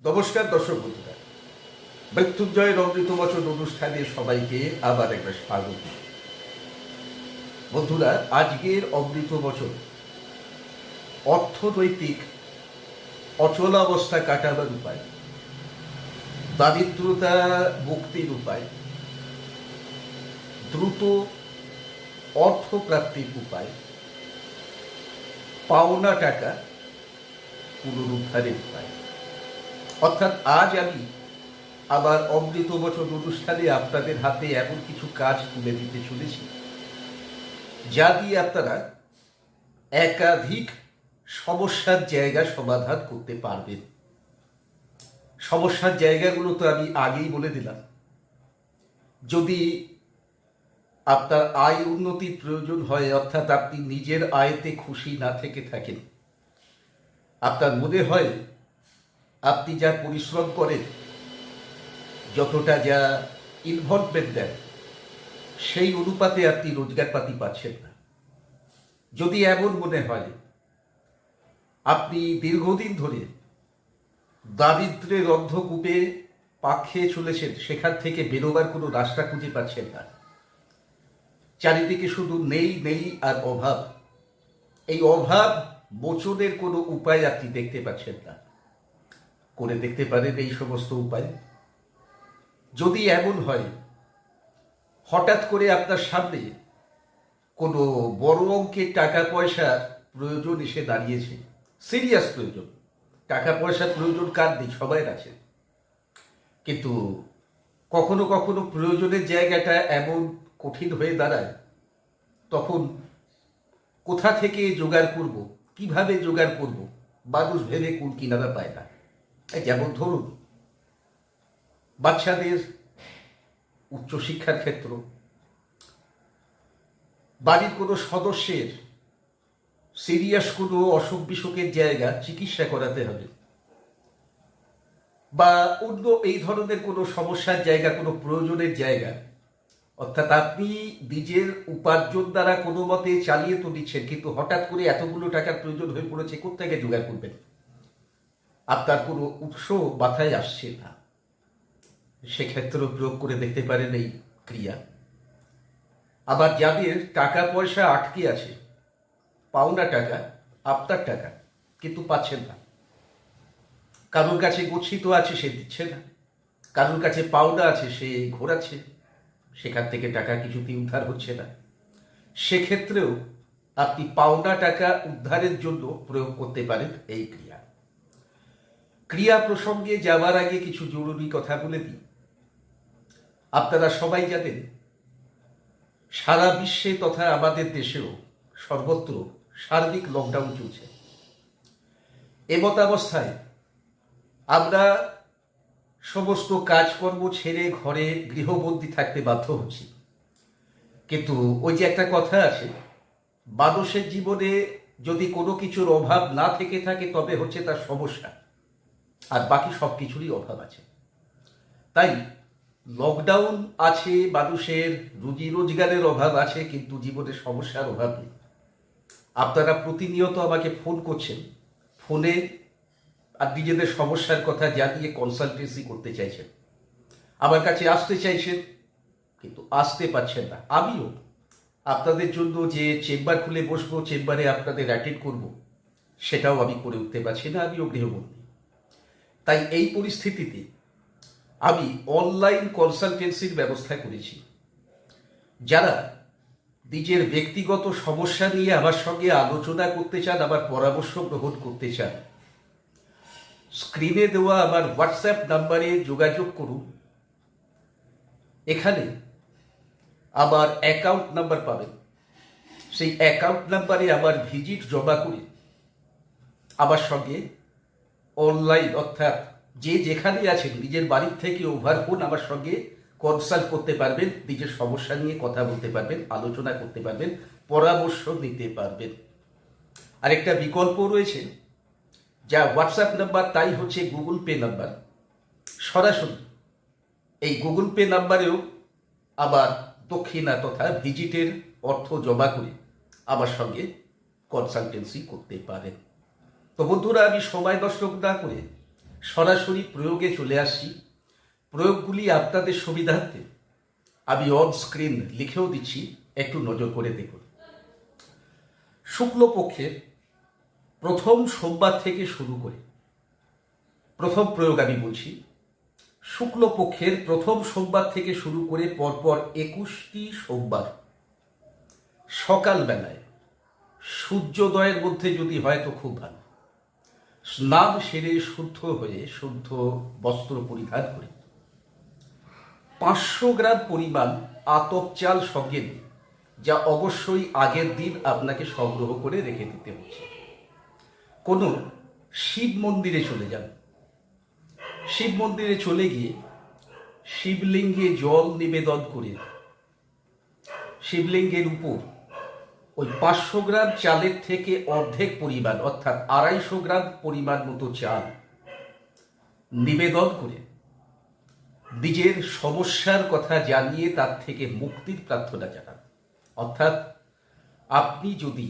নমস্কার দর্শক বন্ধুরা, মৃত্যুঞ্জয়ের অমৃত বচন অনুষ্ঠানে সবাইকে আবার একবার স্বাগত। বন্ধুরা, আজকের অমৃত বচন অর্থনৈতিক অচলাবস্থা কাটাবার উপায়, দারিদ্রতা মুক্তির উপায়, দ্রুত অর্থপ্রাপ্তির উপায়, পাওনা টাকা পুনরুদ্ধারের উপায়। অর্থাৎ আজ আমি আবার অমৃত বচন অনুষ্ঠানে আপনাদের হাতে এমন কিছু কাজ তুলে দিতে চলেছি যা দিয়ে আপনারা একাধিক সমস্যার জায়গা সমাধান করতে পারবেন। সমস্যার জায়গাগুলো তো আমি আগেই বলে দিলাম। যদি আপনার আয় উন্নতির প্রয়োজন হয়, অর্থাৎ আপনি নিজের আয়তে খুশি না থেকে থাকেন, আপনার মনে হয় আপনি যা পরিশ্রম করেন, যতটা যা ইনভলভমেন্ট দেন, সেই অনুপাতে আপনি রোজগারপাতি পাচ্ছেন না, যদি এমন মনে হয় আপনি দীর্ঘদিন ধরে দারিদ্র্যের অন্ধকূপে পা খেয়ে চলেছেন, সেখান থেকে বেরোবার কোনো রাস্তা খুঁজে পাচ্ছেন না, চারিদিকে শুধু নেই নেই আর অভাব, এই অভাব মোচনের কোনো উপায় আপনি দেখতে পাচ্ছেন না, করে দেখতে পারেন এই সমস্ত উপায়। যদি এমন হয় হঠাৎ করে আপনার সামনে কোনো বড় অঙ্কের টাকা পয়সার প্রয়োজন এসে দাঁড়িয়েছে, সিরিয়াস প্রয়োজন, টাকা পয়সার প্রয়োজন কার নেই, সবাই আছে, কিন্তু কখনো কখনো প্রয়োজনের জায়গাটা এমন কঠিন হয়ে দাঁড়ায়, তখন কোথা থেকে জোগাড় করব, কিভাবে জোগাড় করব, মানুষ ভেবে কোন কিনারা পায় না। যেমন ধরুন বাচ্চাদের উচ্চশিক্ষার ক্ষেত্র, বাড়ির কোনো সদস্যের সিরিয়াস কোনো অসুখ বিসুখের জায়গা চিকিৎসা করাতে হবে, বা অন্য এই ধরনের কোনো সমস্যার জায়গা, কোনো প্রয়োজনের জায়গা, অর্থাৎ আপনি নিজের উপার্জন দ্বারা কোনো মতে চালিয়ে তো দিচ্ছেন, কিন্তু হঠাৎ করে এতগুলো টাকার প্রয়োজন হয়ে পড়েছে, কোত্থেকে জোগাড় করবেন, আপনার কোনো উৎস মাথায় আসছে না, সেক্ষেত্রেও প্রয়োগ করে দেখতে পারেন এই ক্রিয়া। আবার যাদের টাকা পয়সা আটকে আছে, পাওনা টাকা, আপনার টাকা, কিন্তু পাচ্ছেন না, কারোর কাছে গচ্ছিত আছে সে দিচ্ছে না, কারোর কাছে পাওনা আছে সে ঘোরাচ্ছে, সেখান থেকে টাকা কিছুতেই উদ্ধার হচ্ছে না, সেক্ষেত্রেও আপনি পাওনা টাকা উদ্ধারের জন্য প্রয়োগ করতে পারেন এই ক্রিয়া। ক্রিয়া প্রসঙ্গে যাওয়ার আগে কিছু জরুরি কথা বলে দিই। আপনারা সবাই জানেন সারা বিশ্বে তথা আমাদের দেশেও সর্বত্র সার্বিক লকডাউন চলছে। এমতাবস্থায় আমরা সমস্ত কাজকর্ম ছেড়ে ঘরে গৃহবন্দী থাকতে বাধ্য হচ্ছি, কিন্তু ওই যে একটা কথা আছে, মানুষের জীবনে যদি কোনো কিছুর অভাব না থেকে থাকে তবে হচ্ছে তার সমস্যা, আর বাকি সব কিছুরই অভাব আছে। তাই লকডাউন আছে, মানুষের রুজি রোজগারের অভাব আছে, কিন্তু জীবনে সমস্যার অভাব নেই। আপনারা প্রতিনিয়ত আমাকে ফোন করছেন, ফোনে আর নিজেদের সমস্যার কথা জানিয়ে কনসালটেন্সি করতে চাইছেন, আমার কাছে আসতে চাইছেন, কিন্তু আসতে পারছেন না। আমিও আপনাদের জন্য যে চেম্বার খুলে বসবো, চেম্বারে আপনাদের অ্যাটেন্ড করব, সেটাও আমি করে উঠতে পারছি না, আমিও গৃহবন্দী। তাই এই পরিস্থিতিতে আমি অনলাইন কনসালটেন্সির ব্যবস্থা করেছি। যারা নিজের ব্যক্তিগত সমস্যা নিয়ে আমার সঙ্গে আলোচনা করতে চান, আমার পরামর্শ গ্রহণ করতে চান, স্ক্রিনে দেওয়া আমার হোয়াটসঅ্যাপ নাম্বারে যোগাযোগ করুন। এখানে আমার অ্যাকাউন্ট নাম্বার পাবেন, সেই অ্যাকাউন্ট নাম্বারে আমার ভিজিট জমা করে আমার সঙ্গে অনলাইন, অর্থাৎ যে যেখানে আছেন নিজের বাড়ির থেকে ওভার ফোন আমার সঙ্গে কনসাল্ট করতে পারবেন, নিজের সমস্যা নিয়ে কথা বলতে পারবেন, আলোচনা করতে পারবেন, পরামর্শ নিতে পারবেন। আরেকটা বিকল্প রয়েছে, যা হোয়াটসঅ্যাপ নাম্বার তাই হচ্ছে গুগল পে নাম্বার। সরাসরি এই গুগল পে নাম্বারেও আবার দক্ষিণা তথা ভিজিটের অর্থ জমা করে আমার সঙ্গে কনসালটেন্সি করতে পারেন। তো বন্ধুরা, আমি সময় নষ্ট না করে সরাসরি প্রয়োগে চলে আসছি। প্রয়োগগুলি আপনাদের সুবিধার্থে আমি অন স্ক্রিন লিখেও দিচ্ছি, একটু নজর করে দেখুন। শুক্লপক্ষের প্রথম সোমবার থেকে শুরু করে, প্রথম প্রয়োগ আমি বলছি, শুক্লপক্ষের প্রথম সোমবার থেকে শুরু করে পরপর 21টি সোমবার সকালবেলায় সূর্যোদয়ের মধ্যে যদি হয় তো খুব ভালো। স্নান সেরে শুদ্ধ হয়ে শুদ্ধ বস্ত্র পরিধান করে 500 গ্রাম পরিমাণ আতপ চাল সঙ্গে নিয়ে, যা অবশ্যই আগের দিন আপনাকে সংগ্রহ করে রেখে দিতে হচ্ছে। কোনো শিব মন্দিরে চলে যান, শিব মন্দিরে চলে গিয়ে শিবলিঙ্গে জল নিবেদন করে শিবলিঙ্গের উপর ওই 500 গ্রাম চালের থেকে অর্ধেক পরিমাণ অর্থাৎ 250 গ্রাম পরিমাণ মতো চাল নিবেদন করে নিজের সমস্যার কথা জানিয়ে তার থেকে মুক্তির প্রার্থনা জানান। অর্থাৎ আপনি যদি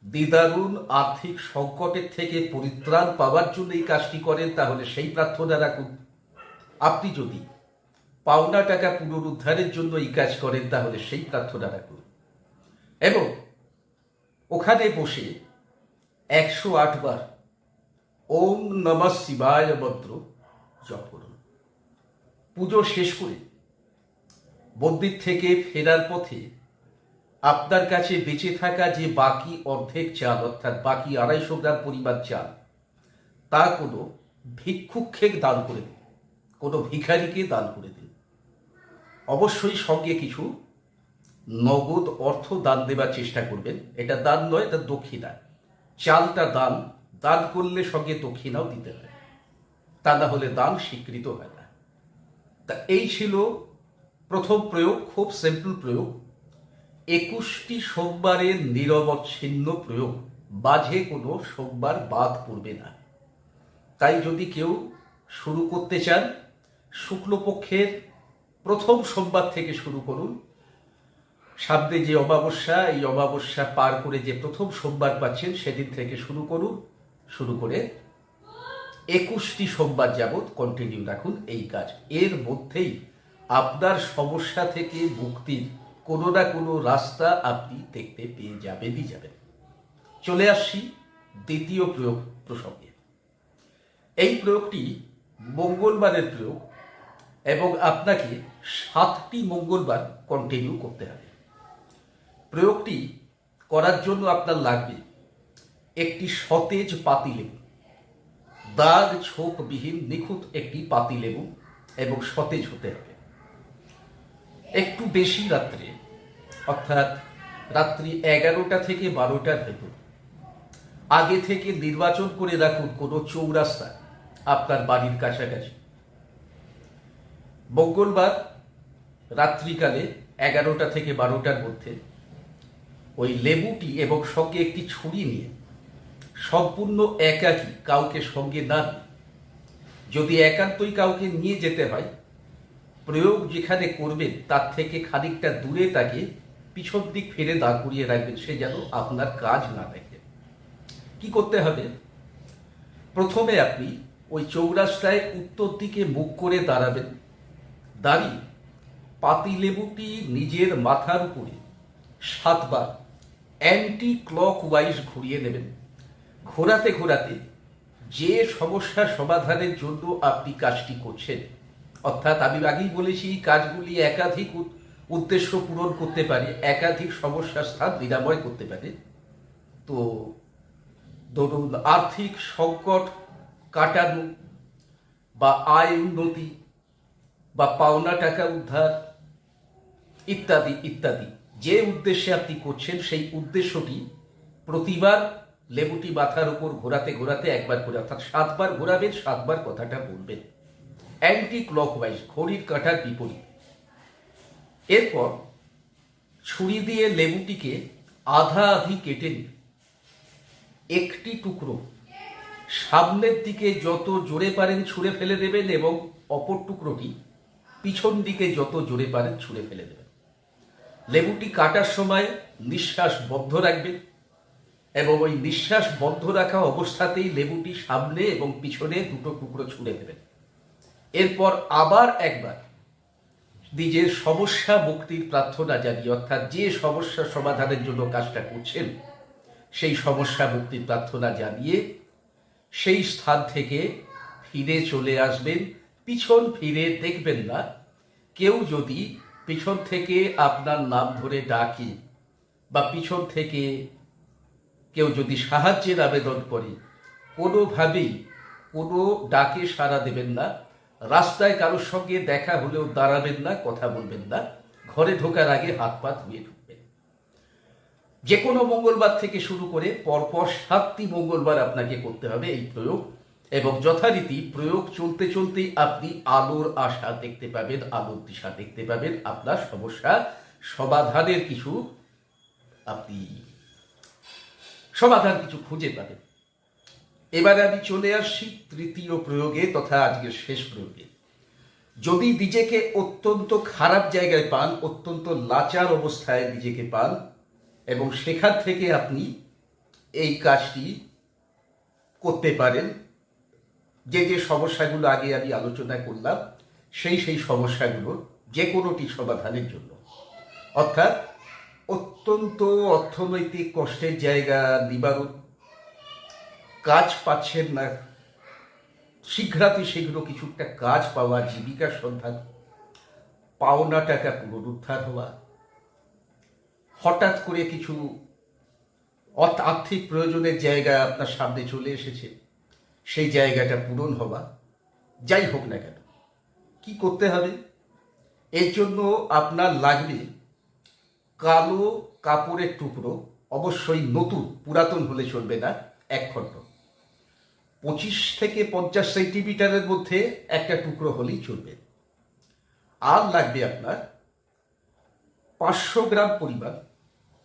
দ্বিধারুণ আর্থিক সংকটের থেকে পরিত্রাণ পাওয়ার জন্য এই কাজটি করেন তাহলে সেই প্রার্থনা রাখুন। আপনি যদি পাওনা টাকা পুনরুদ্ধারের জন্য এই কাজ করেন তাহলে সেই প্রার্থনা রাখুন এবং ওখানে বসে 108 বার ওম নমঃ শিবায় মন্ত্র জপ করুন। পুজো শেষ করে মন্দির থেকে ফেরার পথে আপনার কাছে বেঁচে থাকা যে বাকি অর্ধেক চাল অর্থাৎ বাকি 250 গ্রাম পরিমাণ চাল তা কোনো ভিক্ষুককে দান করে দিন, কোনো ভিখারিকে দান করে দিন। অবশ্যই সঙ্গে কিছু নগদ অর্থ দান দেবার চেষ্টা করবেন। এটা দান নয়, এটা দক্ষিণা। চালটা দান, দান করলে সঙ্গে দক্ষিণাও দিতে হয়, তা না হলে দান স্বীকৃত হয় না। তা এই ছিল প্রথম প্রয়োগ, খুব সিম্পল প্রয়োগ। 21টি সোমবারের নিরবচ্ছিন্ন প্রয়োগ, মাঝে কোনো সোমবার বাদ পড়বে না। তাই যদি কেউ শুরু করতে চান শুক্লপক্ষের প্রথম সোমবার থেকে শুরু করুন। সামনে যে অমাবস্যা, এই অমাবস্যা পার করে যে প্রথম সোমবার পাচ্ছেন সেদিন থেকে শুরু করুন। শুরু করে 21টি সোমবার যাবৎ কন্টিনিউ রাখুন এই কাজ। এর মধ্যেই আপনার সমস্যা থেকে মুক্তির কোনো না কোনো রাস্তা আপনি দেখতে পেয়ে যাবেন। চলে আসছি দ্বিতীয় প্রয়োগ প্রসঙ্গে। এই প্রয়োগটি মঙ্গলবারের প্রয়োগ এবং আপনাকে 7টি মঙ্গলবার কন্টিনিউ করতে হবে। প্রয়োগটি করার জন্য আপনার লাগবে একটি সতেজ পাতিলেবু, দাগ ছোপবিহীন নিখুঁত একটি পাতিলেবু এবং সতেজ হতে হবে। একটু বেশি রাত্রে অর্থাৎ রাত্রি 11টা থেকে 12টার ভেতর আগে থেকে নির্বাচন করে রাখুন কোনো চৌরাস্তা আপনার বাড়ির কাছাকাছি। মঙ্গলবার রাত্রিকালে 11টা থেকে 12টার মধ্যে ওই লেবুটি এবং সঙ্গে একটি ছুরি নিয়ে সম্পূর্ণ একাকী, কাউকে সঙ্গে না নিয়ে, যদি একান্তই কাউকে নিয়ে যেতে হয় প্রয়োগ যেখানে করবেন তার থেকে খানিকটা দূরে তাকে পিছন দিক ফিরে দাঁড় করিয়ে রাখবেন, সে যেন আপনার কাজ না দেখে। কি করতে হবে? প্রথমে আপনি ওই চৌরাস্তায় উত্তর দিকে মুখ করে দাঁড়াবেন। দাঁড়িয়ে পাতিলেবুটি নিজের মাথার উপরে 7 বার অ্যান্টি ক্লক ওয়াইজ ঘুরিয়ে নেবেন। ঘোরাতে ঘোরাতে যে সমস্যা সমাধানের জন্য আপনি কাজটি করছেন, অর্থাৎ আমি আগেই বলেছি কাজগুলি একাধিক উদ্দেশ্য পূরণ করতে পারে, একাধিক সমস্যার স্থান নিরাময় করতে পারে। তো ধরুন আর্থিক সংকট কাটানো বা আয় উন্নতি বা পাওনা টাকা উদ্ধার ইত্যাদি ইত্যাদি, যে উদ্দেশ্যে আপনি করছেন সেই উদ্দেশ্যটি প্রতিবার লেবুটি মাথার উপর ঘোরাতে ঘোরাতে একবার করে, অর্থাৎ 7 বার ঘোরাবেন, 7 বার কথাটা বলবেন অ্যান্টি ক্লকওয়াইজ, ঘড়ির কাঁটার বিপরীত। এরপর ছুরি দিয়ে লেবুটিকে আধা আধি কেটে নিয়ে একটি টুকরো সামনের দিকে যত জোরে পারেন ছুঁড়ে ফেলে দেবেন এবং অপর টুকরোটি পিছন দিকে যত জোরে পারেন ছুঁড়ে ফেলে দেবেন। লেবুটি কাটার সময় নিঃশ্বাস বদ্ধ রাখবেন এবং ওই নিঃশ্বাস বন্ধ রাখা অবস্থাতেই লেবুটি সামনে এবং পিছনে দুটো টুকরো ছুঁড়ে দেবেন। এরপর আবার একবার নিজের সমস্যা মুক্তির প্রার্থনা জানিয়ে, অর্থাৎ যে সমস্যা সমাধানের জন্য কাজটা করছেন সেই সমস্যা মুক্তির প্রার্থনা জানিয়ে সেই স্থান থেকে ফিরে চলে আসবেন। পিছন ফিরে দেখবেন না। কেউ যদি পিছন থেকে আপনার নাম ধরে ডাকে বা পিছন থেকে কেউ যদি সাহায্যের আবেদন করে, কোনোভাবেই কোনো ডাকে সাড়া দেবেন না। রাস্তায় কারোর সঙ্গে দেখা হলেও দাঁড়াবেন না, কথা বলবেন না। ঘরে ঢোকার আগে হাত পা ধুয়ে ঢুকবেন। যে কোনো মঙ্গলবার থেকে শুরু করে পরপর 7টি মঙ্গলবার আপনাকে করতে হবে এই প্রয়োগ, এবং যথারীতি প্রয়োগ চলতে চলতেই আপনি আলোর আশা দেখতে পাবেন, আলোর দিশা দেখতে পাবেন। আপনার সমস্যা সমাধানের কিছু সমাধান খুঁজে পাবেন। এবারে আমি চলে আসছি তৃতীয় প্রয়োগে তথা আজকের শেষ প্রয়োগে। যদি নিজেকে অত্যন্ত খারাপ জায়গায় পান, অত্যন্ত লাচার অবস্থায় নিজেকে পান, এবং সেখান থেকে আপনি এই কাজটি করতে পারেন, যে যে সমস্যাগুলো আগে আমি আলোচনা করলাম সেই সমস্যাগুলো যে কোনোটি সমাধানের জন্য, অর্থাৎ অত্যন্ত অর্থনৈতিক কষ্টের জায়গা নিবারণ, কাজ পাচ্ছেন না, শীঘ্রাতি শীঘ্র কিছু একটা কাজ পাওয়া, জীবিকার সন্ধান, পাওনা টাকা পুনরুদ্ধার হওয়া, হঠাৎ করে কিছু আর্থিক প্রয়োজনের জায়গা আপনার সামনে চলে এসেছে, সেই জায়গাটা পূরণ হওয়া, যাই হোক না কেন কি করতে হবে? এর জন্য আপনার লাগবে কালো কাপড়ের টুকরো, অবশ্যই নতুন, পুরাতন হলে চলবে না, 1 খণ্ড, 25 থেকে 50 সেন্টিমিটারের মধ্যে একটা টুকরো হলেই চলবে। আর লাগবে আপনার 500 গ্রাম পরিমাণ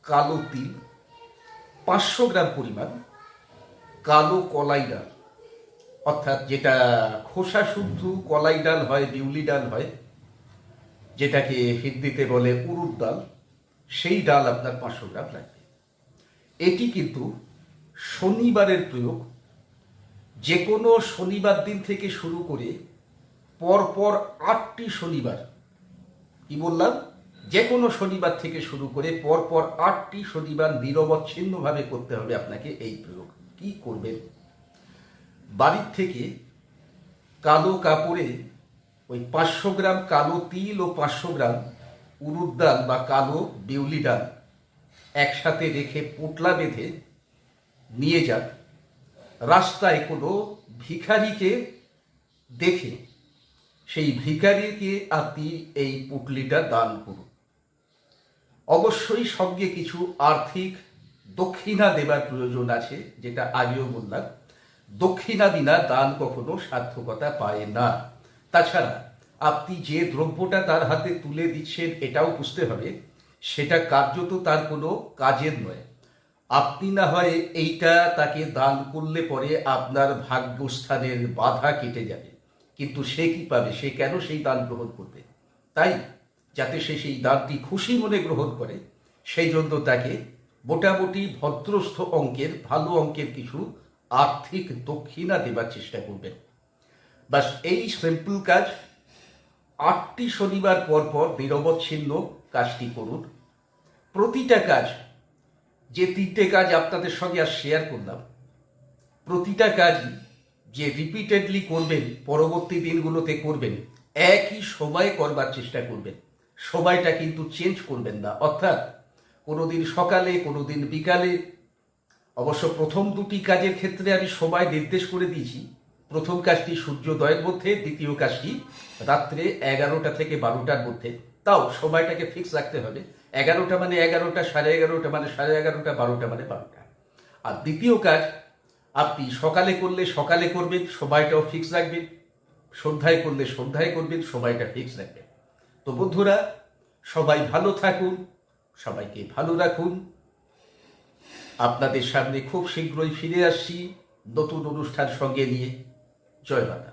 কালো তিল, 500 গ্রাম পরিমাণ কালো কলাই ডাল, অর্থাৎ যেটা খোসা শুদ্ধ কলাই ডাল হয়, বিউলি ডাল হয়, যেটাকে হিন্দিতে বলে উড়দ ডাল, সেই ডাল আপনার 500 গ্রাম লাগবে। এটি কিন্তু শনিবারের প্রয়োগ। যে কোনো শনিবার দিন থেকে শুরু করে পরপর 8টি শনিবার, কি বললাম, যে কোনো শনিবার থেকে শুরু করে পরপর 8টি শনিবার নিরবচ্ছিন্নভাবে করতে হবে আপনাকে এই প্রয়োগ। কি করবেন? বাড়ির থেকে কালো কাপড়ে ওই 500 গ্রাম কালো তিল ও 500 গ্রাম উড়দ ডাল বা কালো বিউলি ডাল একসাথে রেখে পোটলা বেঁধে নিয়ে যান। রাস্তায় কোনো ভিখারিকে দেখে সেই ভিখারিকে আপনি এই পুটলিটা দান করুন। অবশ্যই সঙ্গে কিছু আর্থিক দক্ষিণা দেবার প্রয়োজন আছে, যেটা আগেও বললাম। দক্ষিণা বিনা দান কখনো সার্থকতা পায় না। তাছাড়া আপনি যে দ্রব্যটা তার হাতে তুলে দিচ্ছেন এটাও বুঝতে হবে সেটা কার্যত তার কোনো কাজের নয়। আপনি না হয় এইটা তাকে দান করলে পরে আপনার ভাগ্যস্থানের বাধা কেটে যাবে, কিন্তু সে কি পাবে? সে কেন সেই দান গ্রহণ করবে? তাই যাতে সে সেই দানটি খুশি মনে গ্রহণ করে, সেই জন্য তাকে মোটামুটি ভদ্রস্থ অঙ্কের, ভালো অঙ্কের কিছু আর্থিক দক্ষিণা দেবার চেষ্টা করবেন। বাস এই সিম্পল কাজ 8টি শনিবার পর পর নিরবচ্ছিন্ন কাজটি করুন। প্রতিটা কাজ, যে 3টে কাজ আপনাদের সঙ্গে আর শেয়ার করলাম, প্রতিটা কাজই যে রিপিটেডলি করবেন, পরবর্তী দিনগুলোতে করবেন, একই সময় করবার চেষ্টা করবেন। সময়টা কিন্তু চেঞ্জ করবেন না, অর্থাৎ কোনোদিন সকালে, কোনোদিন বিকালে। অবশ্য প্রথম 2টি কাজের ক্ষেত্রে আমি সময় নির্দেশ করে দিয়েছি। প্রথম কাজটি সূর্যোদয়ের মধ্যে, দ্বিতীয় কাজটি রাত্রে 11টা থেকে 12টার মধ্যে। তাও সময়টাকে ফিক্স রাখতে হবে। 11টা মানে 11টা, 11:30 মানে 11:30, 12টা মানে 12টা। আর দ্বিতীয় কাজ আপনি সকালে করলে সকালে করবেন, সময়টাও ফিক্স রাখবেন। সন্ধ্যায় করলে সন্ধ্যায় করবেন, সময়টা ফিক্স রাখবেন। তো বন্ধুরা, সবাই ভালো থাকুন, সবাইকে ভালো রাখুন। আপনাদের সামনে খুব শীঘ্রই ফিরে আসছি নতুন অনুষ্ঠান সঙ্গে নিয়ে। জয় মাতা।